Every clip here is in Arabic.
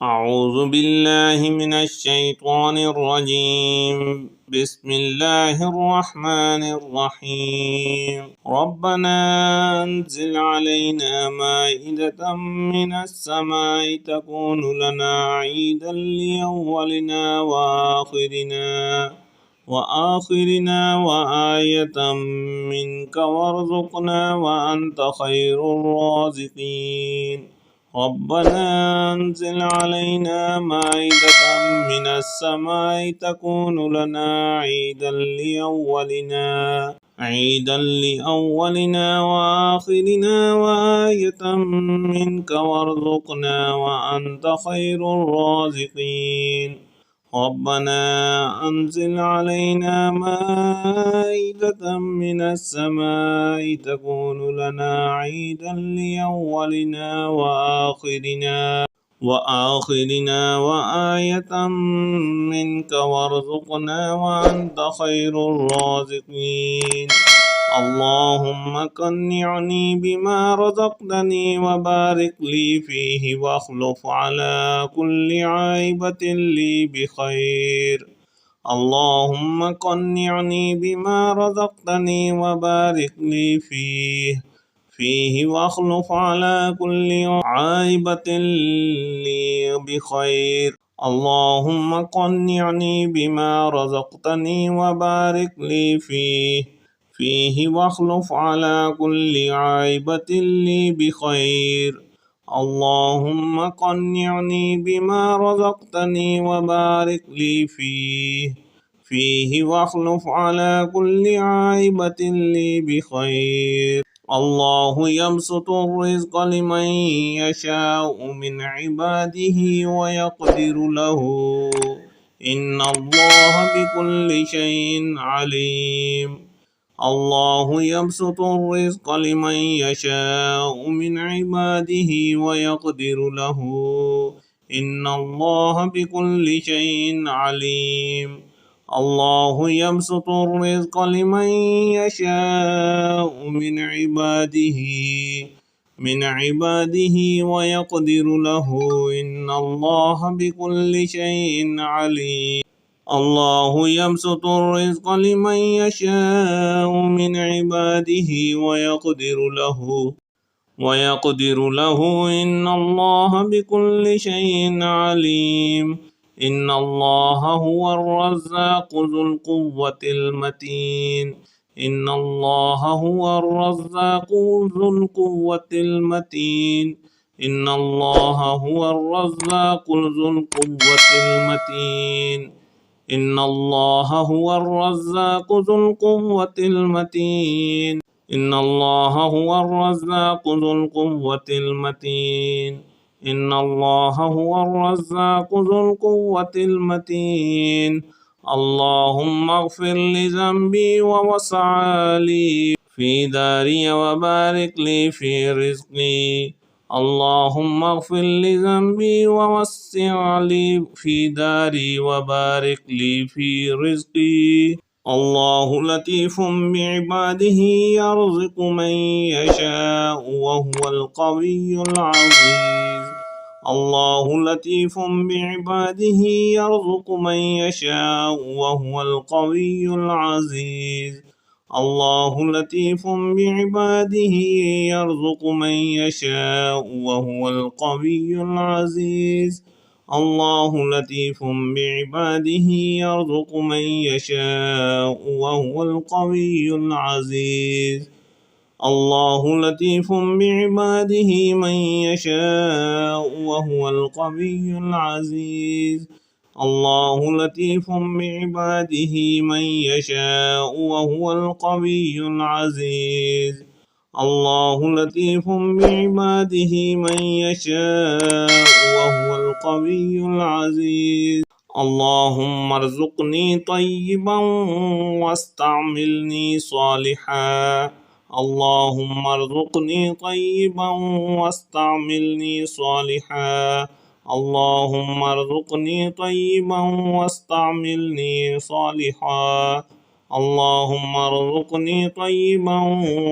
أعوذ بالله من الشيطان الرجيم. بسم الله الرحمن الرحيم. ربنا أنزل علينا مائدة من السماء تكون لنا عيدا لأولنا وآخرنا وآية منك وارزقنا وأنت خير الرازقين. ربنا أنزل علينا مائدة من السماء تكون لنا عيدا لأولنا وآخرنا وآية منك وارزقنا وأنت خير الرازقين. ربنا أنزل علينا مائدة من السماء تكون لنا عيدا لأولنا وآخرنا وآية منك وارزقنا وأنت خير الرازقين. اللهم قنعني بما رزقتني وبارك لي فيه واخلف على كل عائبة لي بخير. اللهم قنعني بما رزقتني وبارك لي فيه واخلف على كل عائبة لي بخير. اللهم قنعني بما رزقتني وبارك لي فيه واخلف على كل عائبة لي بخير. اللهم قنعني بما رزقتني وبارك لي فيه واخلف على كل عائبة لي بخير. الله يبسط الرزق لمن يشاء من عباده ويقدر له إن الله بكل شيء عليم. الله يبسط الرزق لمن يشاء من عباده ويقدر له إن الله بكل شيء عليم. الله يبسط الرزق لمن يشاء من عباده ويقدر له إن الله بكل شيء عليم. الله يبسط الرزق لمن يشاء من عباده ويقدر له إن الله بكل شيء عليم. إن الله هو الرزاق ذو القوة المتين. إن الله هو الرزاق ذو القوة المتين. إن الله هو الرزاق ذو القوة المتين. إن الله هو الرزاق ذو القوة المتين. إن الله هو الرزاق ذو القوة المتين. إن الله هو الرزاق ذو القوة المتين. اللهم اغفر لذنبي ووسع لي في داري وبارك لي في رزقي. اللهم اغفر لذنبي ووسع لي في داري وبارك لي في رزقي. الله لطيف بعباده يرزق من يشاء وهو القوي العزيز. الله لطيف بعباده يرزق من يشاء وهو القوي العزيز. الله لطيف بعباده يرزق من يشاء وهو القوي العزيز. الله لطيف بعباده يرزق من يشاء وهو القوي العزيز. الله لطيف بعباده من يشاء وهو القوي العزيز. الله لطيف بعباده من يشاء وهو القوي العزيز. الله لطيف بعباده من يشاء وهو القوي العزيز. اللهم ارزقني طيبا واستعملني صالحا. اللهم ارزقني طيبا واستعملني صالحا. اللهم ارزقني طيبا واستعملني صالحا. اللهم ارزقني طيبا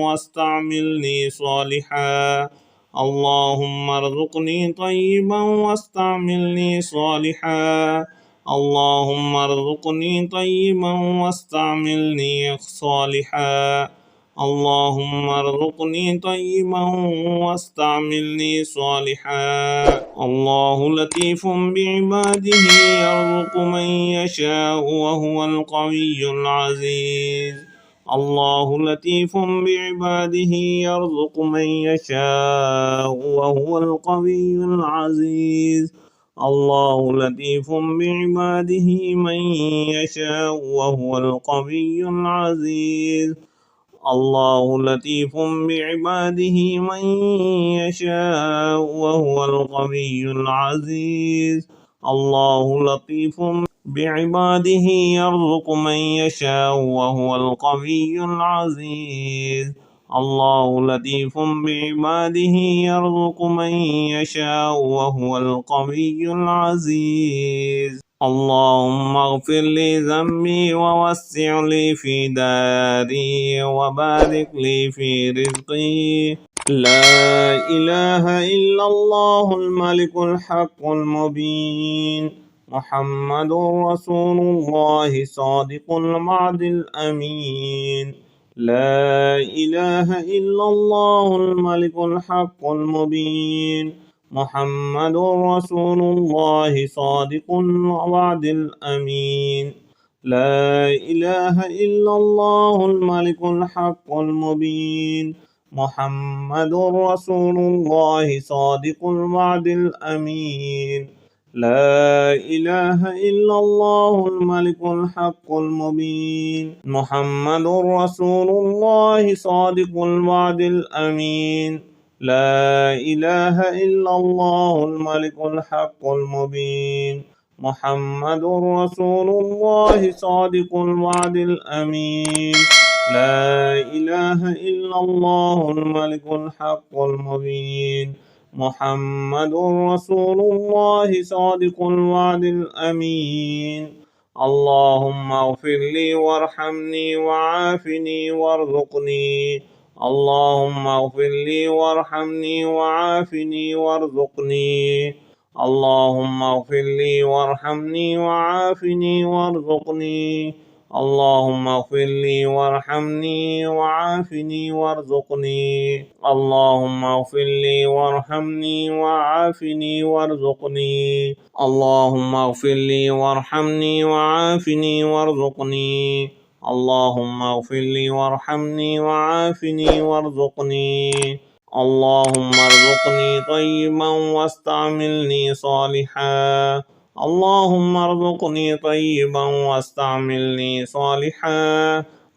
واستعملني صالحا. اللهم ارزقني طيبا واستعملني صالحا اللهم ارزقني طيبا واستعملني صالحا اللهم ارزقني طيبا واستعملني صالحا الله لطيف بعباده يرزق من يشاء وهو القوي العزيز الله لطيف بعباده يرزق من يشاء وهو القوي العزيز الله لطيف بعباده من يشاء وهو القوي العزيز الله لطيف بعباده من يشاء وهو القوي العزيز الله لطيف بعباده يرزق من يشاء وهو القوي العزيز الله لطيف بعباده يرزق من يشاء وهو القوي العزيز اللهم اغفر لي ذنبي ووسع لي في داري وبارك لي في رزقي لا إله إلا الله الملك الحق المبين محمد رسول الله صادق الوعد الأمين لا إله إلا الله الملك الحق المبين محمد رسول الله صادق الوعد الأمين لا إله إلا الله الملك الحق المبين محمد رسول الله صادق الوعد الأمين لا إله إلا الله الملك الحق المبين محمد رسول الله صادق الوعد الأمين لا إله إلا الله الملك الحق المبين محمد رسول الله صادق الوعد الأمين لا إله إلا الله الملك الحق المبين محمد رسول الله صادق الوعد الأمين اللهم اغفر لي وارحمني وعافني وارزقني اللهم اغفر لي وارحمني وعافني وارزقني اللهم اغفر لي وارحمني وعافني وارزقني اللهم اغفر لي وارحمني وعافني وارزقني اللهم اغفر لي وارحمني وعافني وارزقني اللهم اغفر لي وارحمني وعافني وارزقني اللهم اغفر لي وارحمني وعافني وارزقني اللهم ارزقني طيبا واستعملني صالحا اللهم ارزقني طيبا واستعملني صالحا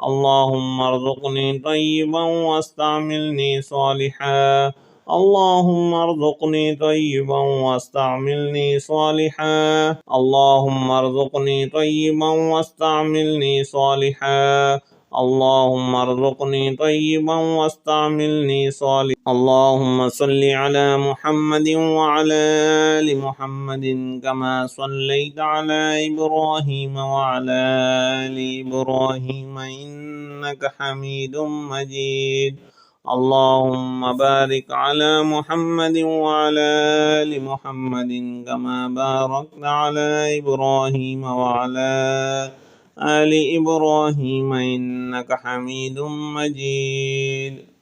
اللهم ارزقني طيبا واستعملني صالحا اللهم ارزقني طيبا واستعملني صالحا اللهم ارزقني طيبا واستعملني صالحا اللهم ارزقني طيبا واستعملني صالحا اللهم صل على محمد وعلى آل محمد كما صليت على إبراهيم وعلى آل إبراهيم إنك حميد مجيد اللهم بارك على محمد وعلى آل محمد كما باركت على إبراهيم وعلى آل إبراهيم إنك حميد مجيد